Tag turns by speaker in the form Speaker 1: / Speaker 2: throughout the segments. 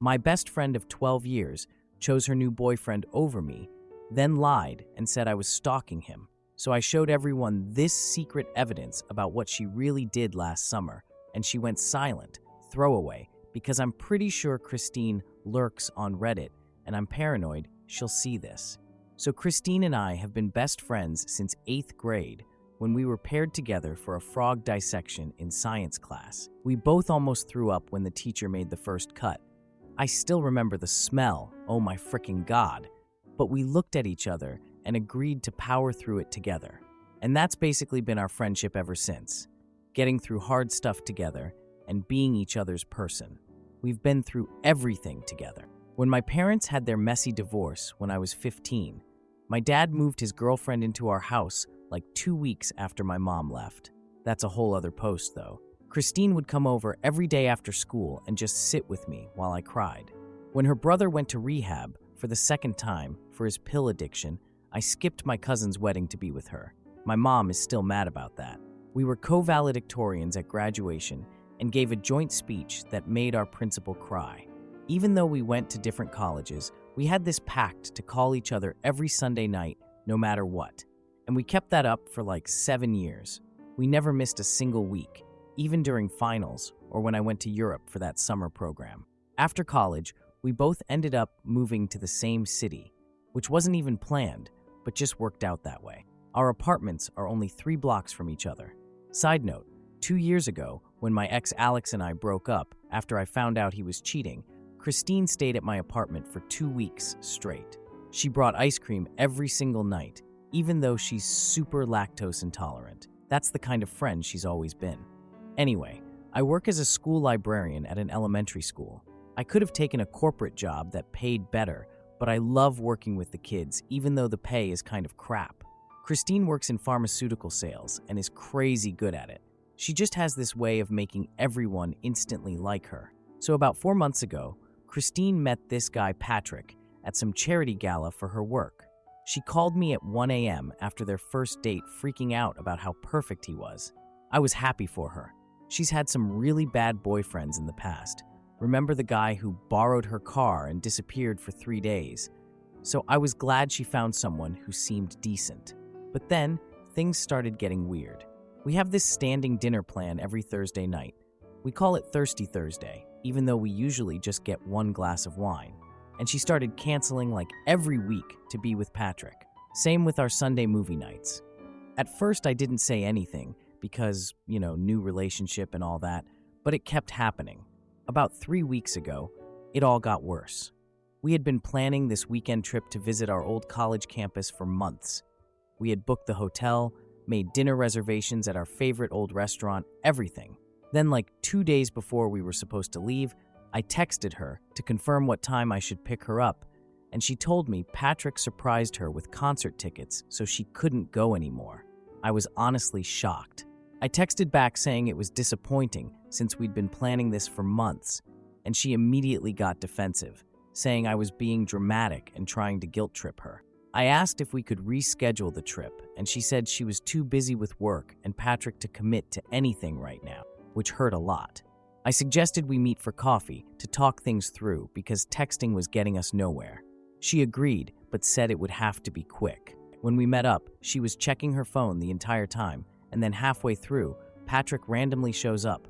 Speaker 1: My best friend of 12 years chose her new boyfriend over me, then lied and said I was stalking him. So I showed everyone this secret evidence about what she really did last summer, and she went silent, throwaway, because I'm pretty sure Christine lurks on Reddit, and I'm paranoid she'll see this. So Christine and I have been best friends since 8th grade, when we were paired together for a frog dissection in science class. We both almost threw up when the teacher made the first cut. I still remember the smell, oh my frickin' god. But we looked at each other and agreed to power through it together. And that's basically been our friendship ever since. Getting through hard stuff together and being each other's person. We've been through everything together. When my parents had their messy divorce when I was 15, my dad moved his girlfriend into our house like 2 weeks after my mom left. That's a whole other post, though. Christine would come over every day after school and just sit with me while I cried. When her brother went to rehab for the second time for his pill addiction, I skipped my cousin's wedding to be with her. My mom is still mad about that. We were co-valedictorians at graduation and gave a joint speech that made our principal cry. Even though we went to different colleges, we had this pact to call each other every Sunday night, no matter what. And we kept that up for like 7 years. We never missed a single week, even during finals or when I went to Europe for that summer program. After college, we both ended up moving to the same city, which wasn't even planned, but just worked out that way. Our apartments are only 3 blocks from each other. Side note, 2 years ago, when my ex Alex and I broke up after I found out he was cheating, Christine stayed at my apartment for 2 weeks straight. She brought ice cream every single night, even though she's super lactose intolerant. That's the kind of friend she's always been. Anyway, I work as a school librarian at an elementary school. I could have taken a corporate job that paid better, but I love working with the kids, even though the pay is kind of crap. Christine works in pharmaceutical sales and is crazy good at it. She just has this way of making everyone instantly like her. So about 4 months ago, Christine met this guy Patrick at some charity gala for her work. She called me at 1 a.m. after their first date, freaking out about how perfect he was. I was happy for her. She's had some really bad boyfriends in the past. Remember the guy who borrowed her car and disappeared for 3 days? So I was glad she found someone who seemed decent. But then, things started getting weird. We have this standing dinner plan every Thursday night. We call it Thirsty Thursday, even though we usually just get 1 glass of wine. And she started canceling like every week to be with Patrick. Same with our Sunday movie nights. At first I didn't say anything because, new relationship and all that, but it kept happening. About 3 weeks ago, it all got worse. We had been planning this weekend trip to visit our old college campus for months. We had booked the hotel, made dinner reservations at our favorite old restaurant, everything. Then like 2 days before we were supposed to leave, I texted her to confirm what time I should pick her up, and she told me Patrick surprised her with concert tickets so she couldn't go anymore. I was honestly shocked. I texted back saying it was disappointing since we'd been planning this for months, and she immediately got defensive, saying I was being dramatic and trying to guilt trip her. I asked if we could reschedule the trip, and she said she was too busy with work and Patrick to commit to anything right now, which hurt a lot. I suggested we meet for coffee to talk things through because texting was getting us nowhere. She agreed, but said it would have to be quick. When we met up, she was checking her phone the entire time, and then halfway through, Patrick randomly shows up.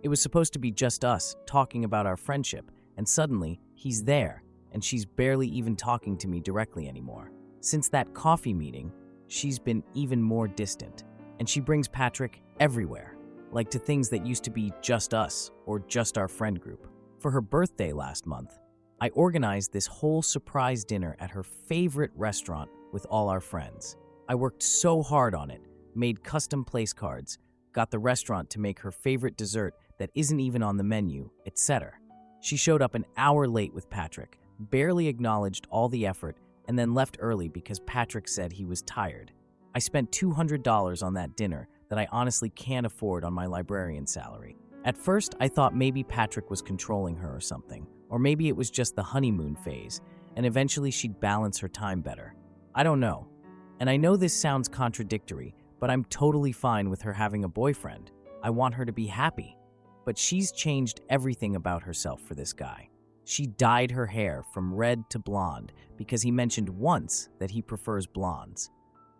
Speaker 1: It was supposed to be just us talking about our friendship, and suddenly, he's there, and she's barely even talking to me directly anymore. Since that coffee meeting, she's been even more distant, and she brings Patrick everywhere, like to things that used to be just us or just our friend group. For her birthday last month, I organized this whole surprise dinner at her favorite restaurant with all our friends. I worked so hard on it, made custom place cards, got the restaurant to make her favorite dessert that isn't even on the menu, etc. She showed up an hour late with Patrick, barely acknowledged all the effort, and then left early because Patrick said he was tired. I spent $200 on that dinner that I honestly can't afford on my librarian salary. At first, I thought maybe Patrick was controlling her or something, or maybe it was just the honeymoon phase, and eventually she'd balance her time better. I don't know. And I know this sounds contradictory, but I'm totally fine with her having a boyfriend. I want her to be happy. But she's changed everything about herself for this guy. She dyed her hair from red to blonde because he mentioned once that he prefers blondes.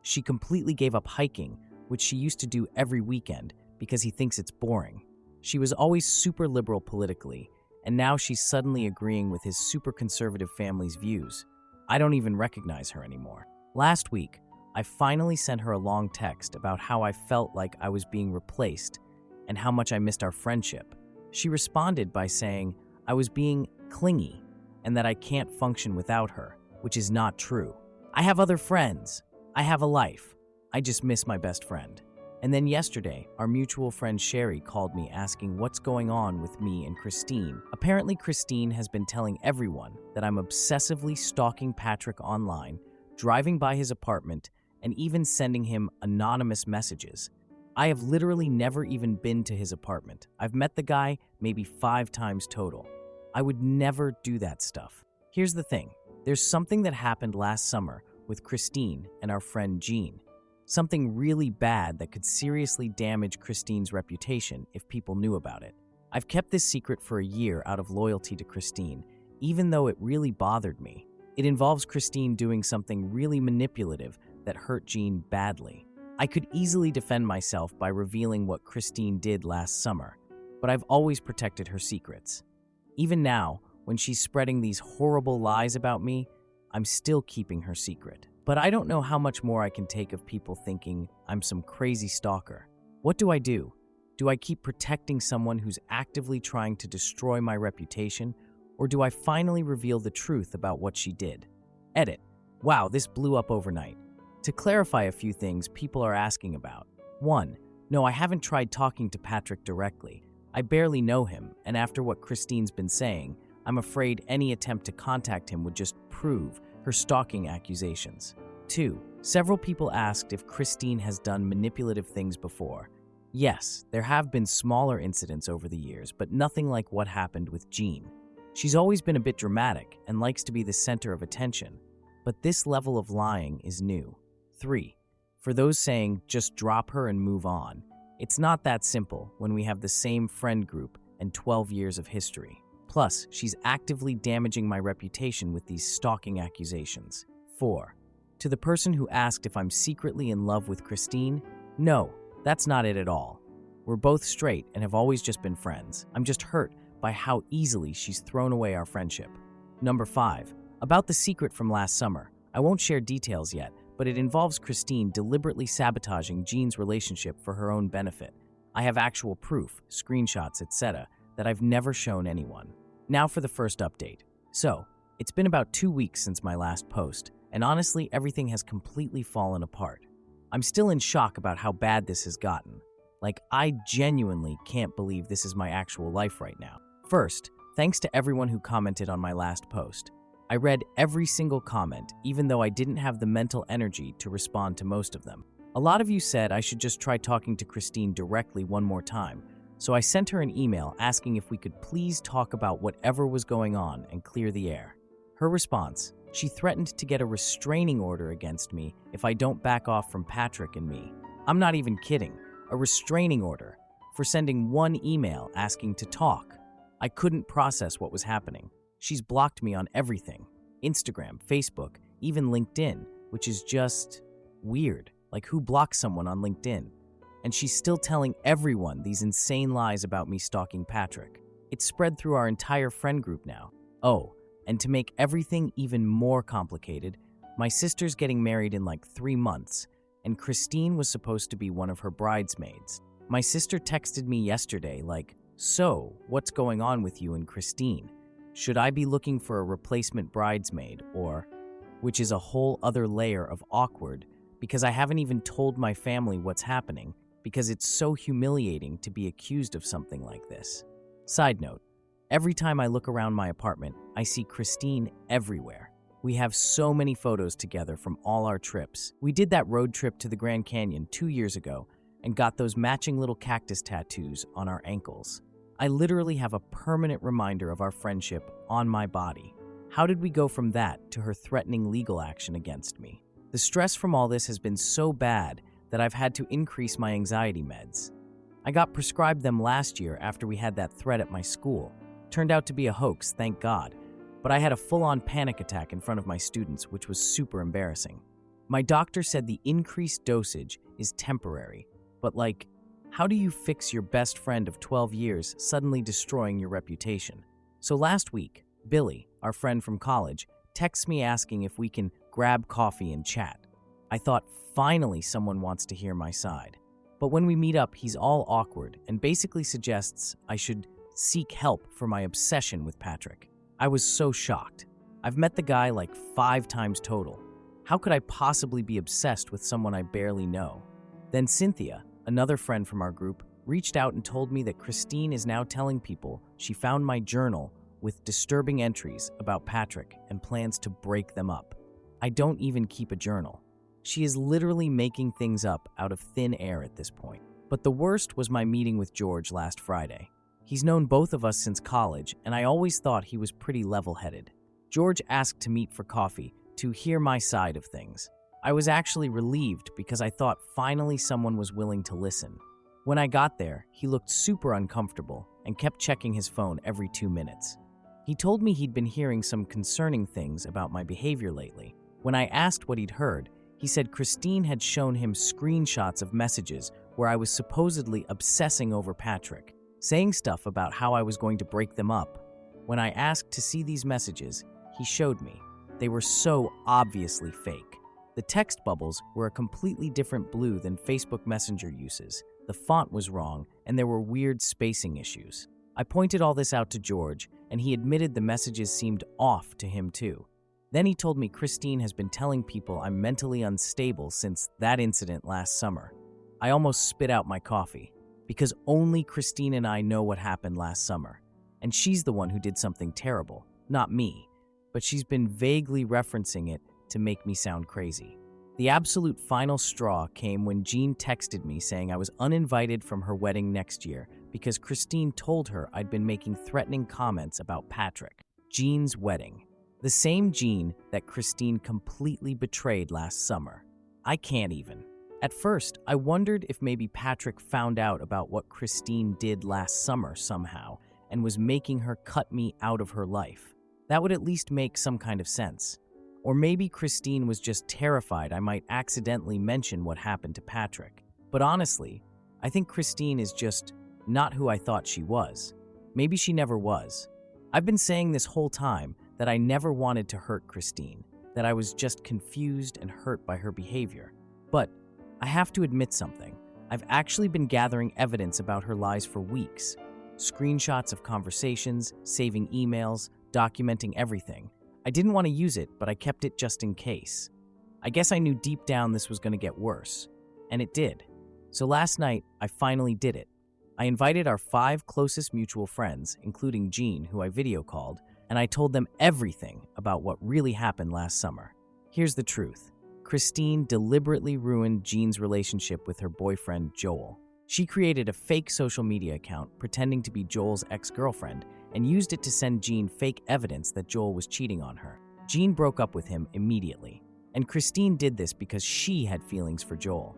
Speaker 1: She completely gave up hiking, which she used to do every weekend, because he thinks it's boring. She was always super liberal politically, and now she's suddenly agreeing with his super conservative family's views. I don't even recognize her anymore. Last week, I finally sent her a long text about how I felt like I was being replaced and how much I missed our friendship. She responded by saying I was being clingy and that I can't function without her, which is not true. I have other friends. I have a life. I just miss my best friend. And then yesterday, our mutual friend Sherry called me asking what's going on with me and Christine. Apparently, Christine has been telling everyone that I'm obsessively stalking Patrick online, driving by his apartment, and even sending him anonymous messages. I have literally never even been to his apartment. I've met the guy maybe 5 times total. I would never do that stuff. Here's the thing. There's something that happened last summer with Christine and our friend Jean. Something really bad that could seriously damage Christine's reputation if people knew about it. I've kept this secret for a year out of loyalty to Christine, even though it really bothered me. It involves Christine doing something really manipulative that hurt Jean badly. I could easily defend myself by revealing what Christine did last summer, but I've always protected her secrets. Even now, when she's spreading these horrible lies about me, I'm still keeping her secret. But I don't know how much more I can take of people thinking I'm some crazy stalker. What do? Do I keep protecting someone who's actively trying to destroy my reputation, or do I finally reveal the truth about what she did? Edit. Wow, this blew up overnight. To clarify a few things people are asking about. 1. No, I haven't tried talking to Patrick directly. I barely know him, and after what Christine's been saying, I'm afraid any attempt to contact him would just prove her stalking accusations. 2. Several people asked if Christine has done manipulative things before. Yes, there have been smaller incidents over the years, but nothing like what happened with Jean. She's always been a bit dramatic and likes to be the center of attention, but this level of lying is new. 3. For those saying just drop her and move on, it's not that simple when we have the same friend group and 12 years of history. Plus, she's actively damaging my reputation with these stalking accusations. 4. To the person who asked if I'm secretly in love with Christine, no, that's not it at all. We're both straight and have always just been friends. I'm just hurt by how easily she's thrown away our friendship. Number 5. About the secret from last summer. I won't share details yet, but it involves Christine deliberately sabotaging Jean's relationship for her own benefit. I have actual proof, screenshots, etc., that I've never shown anyone. Now for the first update. So, it's been about 2 weeks since my last post, and honestly, everything has completely fallen apart. I'm still in shock about how bad this has gotten. Like, I genuinely can't believe this is my actual life right now. First, thanks to everyone who commented on my last post. I read every single comment, even though I didn't have the mental energy to respond to most of them. A lot of you said I should just try talking to Christine directly one more time, so I sent her an email asking if we could please talk about whatever was going on and clear the air. Her response: she threatened to get a restraining order against me if I don't back off from Patrick and me. I'm not even kidding. A restraining order for sending one email asking to talk. I couldn't process what was happening. She's blocked me on everything. Instagram, Facebook, even LinkedIn, which is just weird. Like, who blocks someone on LinkedIn? And she's still telling everyone these insane lies about me stalking Patrick. It's spread through our entire friend group now. Oh, and to make everything even more complicated, my sister's getting married in like 3 months, and Christine was supposed to be one of her bridesmaids. My sister texted me yesterday like, "So, what's going on with you and Christine? Should I be looking for a replacement bridesmaid or," which is a whole other layer of awkward because I haven't even told my family what's happening because it's so humiliating to be accused of something like this. Side note, every time I look around my apartment, I see Christine everywhere. We have so many photos together from all our trips. We did that road trip to the Grand Canyon 2 years ago and got those matching little cactus tattoos on our ankles. I literally have a permanent reminder of our friendship on my body. How did we go from that to her threatening legal action against me? The stress from all this has been so bad that I've had to increase my anxiety meds. I got prescribed them last year after we had that threat at my school. Turned out to be a hoax, thank God, but I had a full-on panic attack in front of my students, which was super embarrassing. My doctor said the increased dosage is temporary, but how do you fix your best friend of 12 years suddenly destroying your reputation? So last week, Billy, our friend from college, texts me asking if we can grab coffee and chat. I thought, finally someone wants to hear my side. But when we meet up, he's all awkward and basically suggests I should seek help for my obsession with Patrick. I was so shocked. I've met the guy 5 times total. How could I possibly be obsessed with someone I barely know? Then Cynthia, another friend from our group, reached out and told me that Christine is now telling people she found my journal with disturbing entries about Patrick and plans to break them up. I don't even keep a journal. She is literally making things up out of thin air at this point. But the worst was my meeting with George last Friday. He's known both of us since college, and I always thought he was pretty level-headed. George asked to meet for coffee to hear my side of things. I was actually relieved because I thought finally someone was willing to listen. When I got there, he looked super uncomfortable and kept checking his phone every 2 minutes. He told me he'd been hearing some concerning things about my behavior lately. When I asked what he'd heard, he said Christine had shown him screenshots of messages where I was supposedly obsessing over Patrick, saying stuff about how I was going to break them up. When I asked to see these messages, he showed me. They were so obviously fake. The text bubbles were a completely different blue than Facebook Messenger uses. The font was wrong, and there were weird spacing issues. I pointed all this out to George, and he admitted the messages seemed off to him too. Then he told me Christine has been telling people I'm mentally unstable since that incident last summer. I almost spit out my coffee, because only Christine and I know what happened last summer. And she's the one who did something terrible, not me. But she's been vaguely referencing it to make me sound crazy. The absolute final straw came when Jean texted me saying I was uninvited from her wedding next year because Christine told her I'd been making threatening comments about Patrick. Jean's wedding. The same Jean that Christine completely betrayed last summer. I can't even. At first, I wondered if maybe Patrick found out about what Christine did last summer somehow and was making her cut me out of her life. That would at least make some kind of sense. Or maybe Christine was just terrified I might accidentally mention what happened to Patrick. But honestly, I think Christine is just not who I thought she was. Maybe she never was. I've been saying this whole time that I never wanted to hurt Christine, that I was just confused and hurt by her behavior. But I have to admit something. I've actually been gathering evidence about her lies for weeks. Screenshots of conversations, saving emails, documenting everything. I didn't want to use it, but I kept it just in case. I guess I knew deep down this was going to get worse. And it did. So last night, I finally did it. I invited our 5 closest mutual friends, including Jean, who I video called, and I told them everything about what really happened last summer. Here's the truth. Christine deliberately ruined Jean's relationship with her boyfriend, Joel. She created a fake social media account pretending to be Joel's ex-girlfriend and used it to send Jean fake evidence that Joel was cheating on her. Jean broke up with him immediately, and Christine did this because she had feelings for Joel.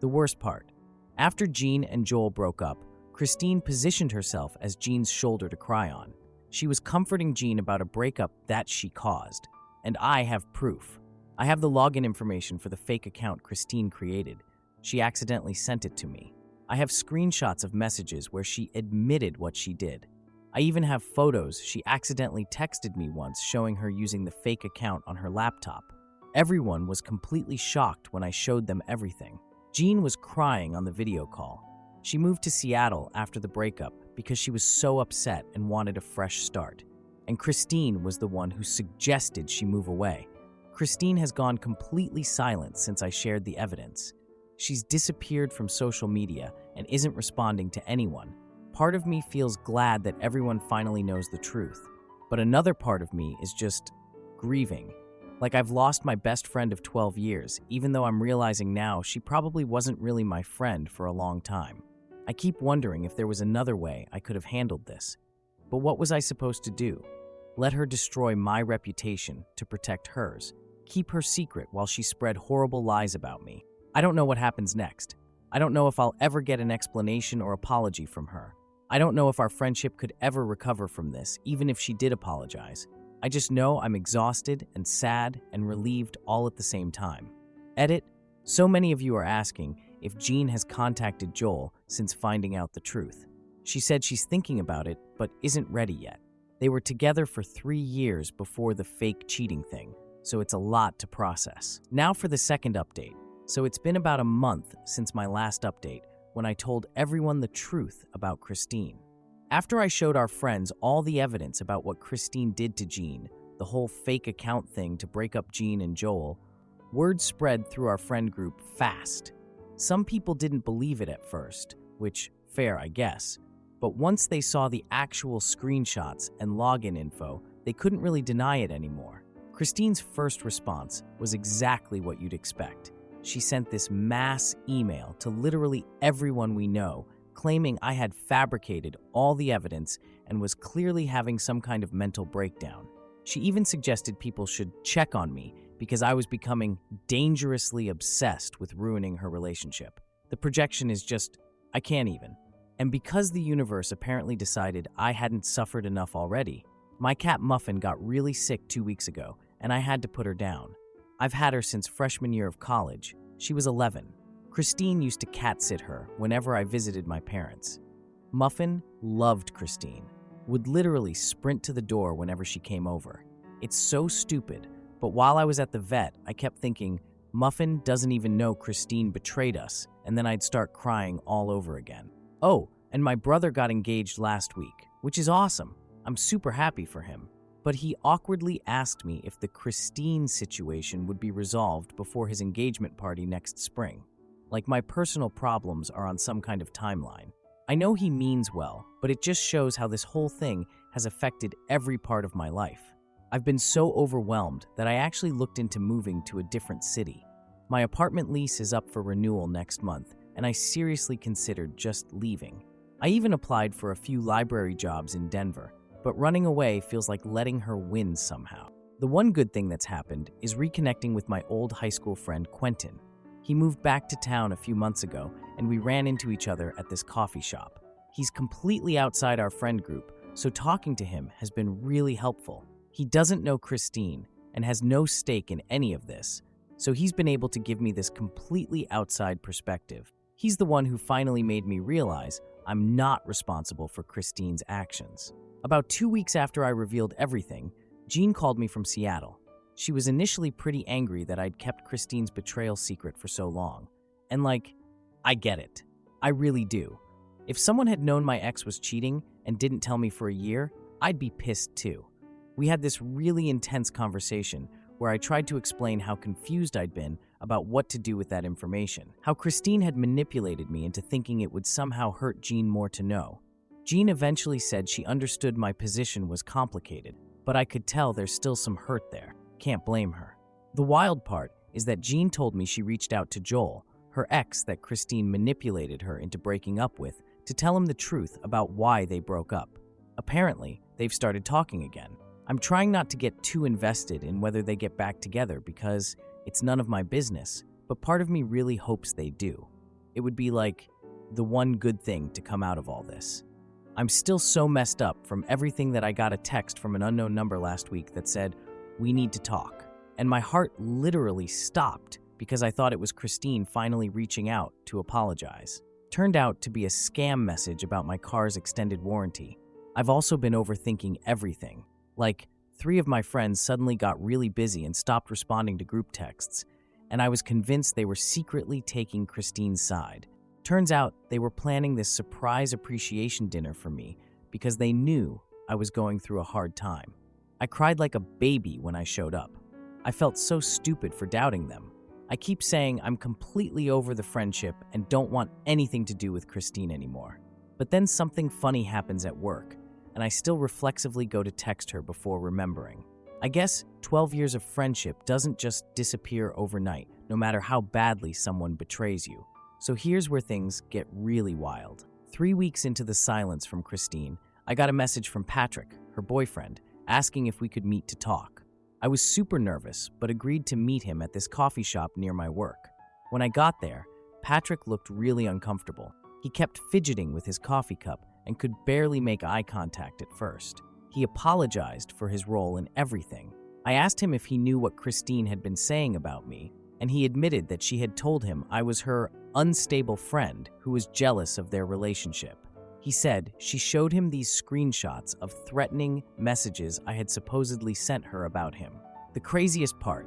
Speaker 1: The worst part, after Jean and Joel broke up, Christine positioned herself as Jean's shoulder to cry on. She was comforting Jean about a breakup that she caused, and I have proof. I have the login information for the fake account Christine created. She accidentally sent it to me. I have screenshots of messages where she admitted what she did. I even have photos she accidentally texted me once showing her using the fake account on her laptop. Everyone was completely shocked when I showed them everything. Jean was crying on the video call. She moved to Seattle after the breakup because she was so upset and wanted a fresh start. And Christine was the one who suggested she move away. Christine has gone completely silent since I shared the evidence. She's disappeared from social media and isn't responding to anyone. Part of me feels glad that everyone finally knows the truth, but another part of me is just grieving. Like I've lost my best friend of 12 years, even though I'm realizing now she probably wasn't really my friend for a long time. I keep wondering if there was another way I could have handled this. But what was I supposed to do? Let her destroy my reputation to protect hers? Keep her secret while she spread horrible lies about me? I don't know what happens next. I don't know if I'll ever get an explanation or apology from her. I don't know if our friendship could ever recover from this, even if she did apologize. I just know I'm exhausted and sad and relieved all at the same time. Edit: so many of you are asking if Jean has contacted Joel since finding out the truth. She said she's thinking about it, but isn't ready yet. They were together for 3 years before the fake cheating thing, so it's a lot to process. Now for the second update. So it's been about a month since my last update, when I told everyone the truth about Christine. After I showed our friends all the evidence about what Christine did to Jean, the whole fake account thing to break up Jean and Joel, word spread through our friend group fast. Some people didn't believe it at first, which, fair I guess, but once they saw the actual screenshots and login info, they couldn't really deny it anymore. Christine's first response was exactly what you'd expect. She sent this mass email to literally everyone we know, claiming I had fabricated all the evidence and was clearly having some kind of mental breakdown. She even suggested people should check on me because I was becoming dangerously obsessed with ruining her relationship. The projection is just, I can't even. And because the universe apparently decided I hadn't suffered enough already, my cat Muffin got really sick 2 weeks ago, and I had to put her down. I've had her since freshman year of college. She was 11. Christine used to cat sit her whenever I visited my parents. Muffin loved Christine, would literally sprint to the door whenever she came over. It's so stupid, but while I was at the vet, I kept thinking, Muffin doesn't even know Christine betrayed us, and then I'd start crying all over again. Oh, and my brother got engaged last week, which is awesome. I'm super happy for him. But he awkwardly asked me if the Christine situation would be resolved before his engagement party next spring. Like my personal problems are on some kind of timeline. I know he means well, but it just shows how this whole thing has affected every part of my life. I've been so overwhelmed that I actually looked into moving to a different city. My apartment lease is up for renewal next month, and I seriously considered just leaving. I even applied for a few library jobs in Denver, but running away feels like letting her win somehow. The one good thing that's happened is reconnecting with my old high school friend Quentin. He moved back to town a few months ago, and we ran into each other at this coffee shop. He's completely outside our friend group, so talking to him has been really helpful. He doesn't know Christine and has no stake in any of this, so he's been able to give me this completely outside perspective. He's the one who finally made me realize I'm not responsible for Christine's actions. About 2 weeks after I revealed everything, Jean called me from Seattle. She was initially pretty angry that I'd kept Christine's betrayal secret for so long. And I get it. I really do. If someone had known my ex was cheating and didn't tell me for a year, I'd be pissed too. We had this really intense conversation where I tried to explain how confused I'd been about what to do with that information, how Christine had manipulated me into thinking it would somehow hurt Jean more to know. Jean eventually said she understood my position was complicated, but I could tell there's still some hurt there. Can't blame her. The wild part is that Jean told me she reached out to Joel, her ex that Christine manipulated her into breaking up with, to tell him the truth about why they broke up. Apparently, they've started talking again. I'm trying not to get too invested in whether they get back together because it's none of my business, but part of me really hopes they do. It would be like the one good thing to come out of all this. I'm still so messed up from everything that I got a text from an unknown number last week that said, "We need to talk." And my heart literally stopped because I thought it was Christine finally reaching out to apologize. Turned out to be a scam message about my car's extended warranty. I've also been overthinking everything. 3 of my friends suddenly got really busy and stopped responding to group texts, and I was convinced they were secretly taking Christine's side. Turns out they were planning this surprise appreciation dinner for me because they knew I was going through a hard time. I cried like a baby when I showed up. I felt so stupid for doubting them. I keep saying I'm completely over the friendship and don't want anything to do with Christine anymore. But then something funny happens at work, and I still reflexively go to text her before remembering. I guess 12 years of friendship doesn't just disappear overnight, no matter how badly someone betrays you. So here's where things get really wild. 3 weeks into the silence from Christine, I got a message from Patrick, her boyfriend, asking if we could meet to talk. I was super nervous, but agreed to meet him at this coffee shop near my work. When I got there, Patrick looked really uncomfortable. He kept fidgeting with his coffee cup and could barely make eye contact at first. He apologized for his role in everything. I asked him if he knew what Christine had been saying about me, and he admitted that she had told him I was her unstable friend who was jealous of their relationship. He said she showed him these screenshots of threatening messages I had supposedly sent her about him. The craziest part,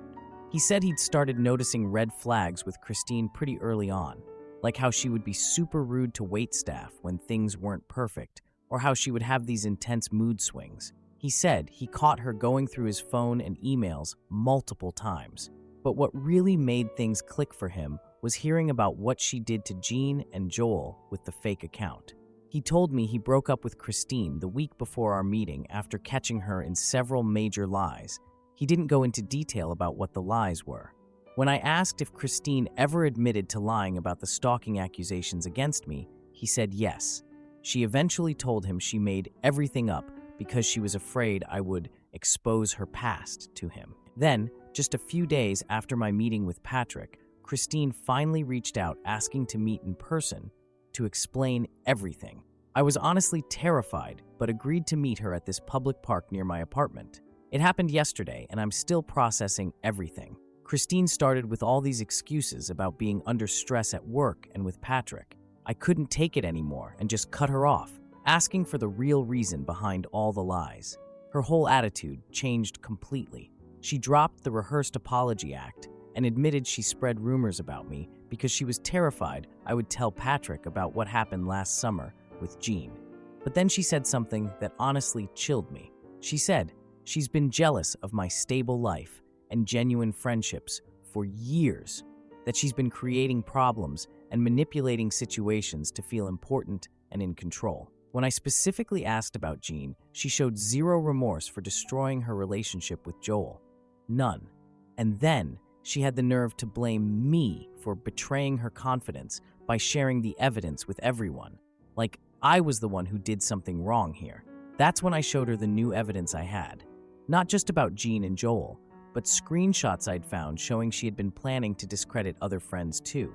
Speaker 1: he said he'd started noticing red flags with Christine pretty early on, like how she would be super rude to waitstaff when things weren't perfect, or how she would have these intense mood swings. He said he caught her going through his phone and emails multiple times. But what really made things click for him was hearing about what she did to Jean and Joel with the fake account. He told me he broke up with Christine the week before our meeting after catching her in several major lies. He didn't go into detail about what the lies were. When I asked if Christine ever admitted to lying about the stalking accusations against me, he said yes. She eventually told him she made everything up because she was afraid I would expose her past to him. Then, just a few days after my meeting with Patrick, Christine finally reached out asking to meet in person to explain everything. I was honestly terrified, but agreed to meet her at this public park near my apartment. It happened yesterday, and I'm still processing everything. Christine started with all these excuses about being under stress at work and with Patrick. I couldn't take it anymore and just cut her off, asking for the real reason behind all the lies. Her whole attitude changed completely. She dropped the rehearsed apology act and admitted she spread rumors about me because she was terrified I would tell Patrick about what happened last summer with Jean. But then she said something that honestly chilled me. She said she's been jealous of my stable life and genuine friendships for years, that she's been creating problems and manipulating situations to feel important and in control. When I specifically asked about Jean, she showed zero remorse for destroying her relationship with Joel. None. And then she had the nerve to blame me for betraying her confidence by sharing the evidence with everyone. Like I was the one who did something wrong here. That's when I showed her the new evidence I had. Not just about Jean and Joel, but screenshots I'd found showing she had been planning to discredit other friends too.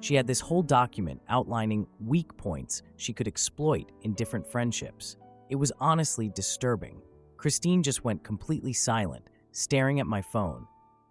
Speaker 1: She had this whole document outlining weak points she could exploit in different friendships. It was honestly disturbing. Christine just went completely silent, staring at my phone.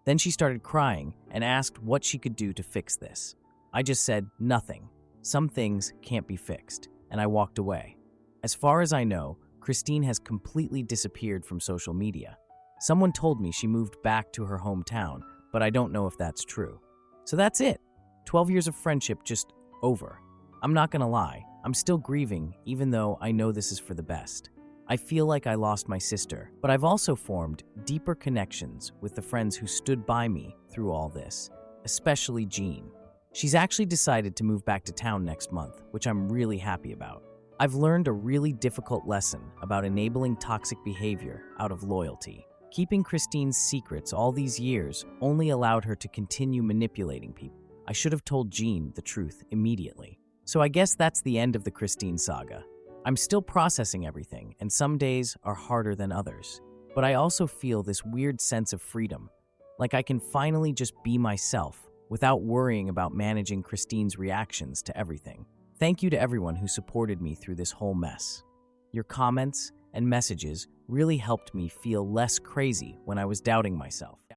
Speaker 1: Then she started crying and asked what she could do to fix this. I just said, nothing. Some things can't be fixed, and I walked away. As far as I know, Christine has completely disappeared from social media. Someone told me she moved back to her hometown, but I don't know if that's true. So that's it. 12 years of friendship just over. I'm not gonna lie, I'm still grieving even though I know this is for the best. I feel like I lost my sister, but I've also formed deeper connections with the friends who stood by me through all this, especially Jean. She's actually decided to move back to town next month, which I'm really happy about. I've learned a really difficult lesson about enabling toxic behavior out of loyalty. Keeping Christine's secrets all these years only allowed her to continue manipulating people. I should have told Jean the truth immediately. So I guess that's the end of the Christine saga. I'm still processing everything, and some days are harder than others. But I also feel this weird sense of freedom, like I can finally just be myself without worrying about managing Christine's reactions to everything. Thank you to everyone who supported me through this whole mess. Your comments and messages really helped me feel less crazy when I was doubting myself.